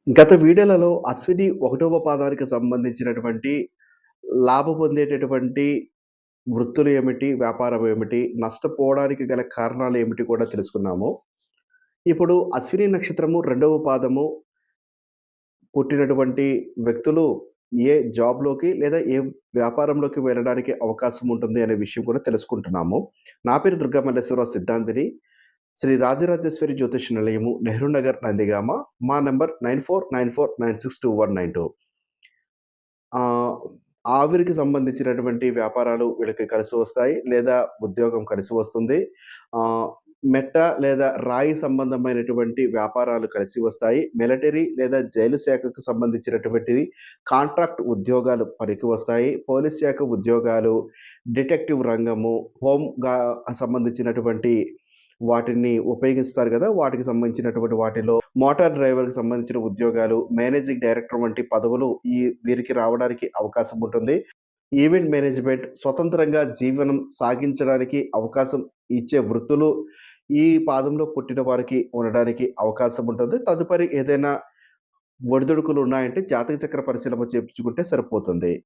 గత వీడియోలలో అశ్విని ఒకటవ పాదానికి సంబంధించినటువంటి లాభం పొందేటటువంటి వృత్తులు ఏమిటి? వ్యాపారం ఏమిటి? నష్టపోవడానికి గల కారణాలు ఏమిటి కూడా తెలుసుకున్నాము. ఇప్పుడు అశ్విని నక్షత్రము రెండవ పాదము పుట్టినటువంటి వ్యక్తులు ఏ జాబ్‌లోకి లేదా ఏ వ్యాపారంలోకి వెళ్ళడానికి అవకాశం ఉంటుంది అనే విషయం కూడా తెలుసుకుంటున్నాము. నా పేరు దుర్గా మల్లేశ్వరరావు సిద్ధాంతిని. శ్రీ రాజరాజేశ్వరి జ్యోతిష్ నిలయము, నెహ్రూ నగర్, నందిగామ. మా నంబర్ 9494962192. ఆహ్, ఆవిరికి సంబంధించినటువంటి వ్యాపారాలు వీళ్ళకి కలిసి వస్తాయి. లేదా ఉద్యోగం కలిసి వస్తుంది. ఆహ్, మెట్ట లేదా రాయి సంబంధమైనటువంటి వ్యాపారాలు కలిసి వస్తాయి. మిలిటరీ లేదా జైలు శాఖకు సంబంధించినటువంటిది కాంట్రాక్ట్ ఉద్యోగాలు పనికి వస్తాయి. పోలీస్ శాఖ ఉద్యోగాలు, డిటెక్టివ్ రంగము, హోమ్‌గా సంబంధించినటువంటి వాటిని ఉపయోగిస్తారు గదా! వాటికి సంబంధించినటువంటి వాటిలో మోటార్ డ్రైవర్‌కి సంబంధించిన ఉద్యోగాలు, మేనేజింగ్ డైరెక్టర్ వంటి పదవులు వీరికి రావడానికి అవకాశం ఉంటుంది. ఈవెంట్ మేనేజ్‌మెంట్, స్వతంత్రంగా జీవనం సాగించడానికి అవకాశం ఇచ్చే వృత్తులు ఈ పాదంలో పుట్టిన వారికి ఉండడానికి అవకాశం ఉంటుంది. తదుపరి ఏదైనా ఒడిదుడుకులు ఉన్నాయంటే జాతక చక్ర పరిశీలన చేపించుకుంటే సరిపోతుంది.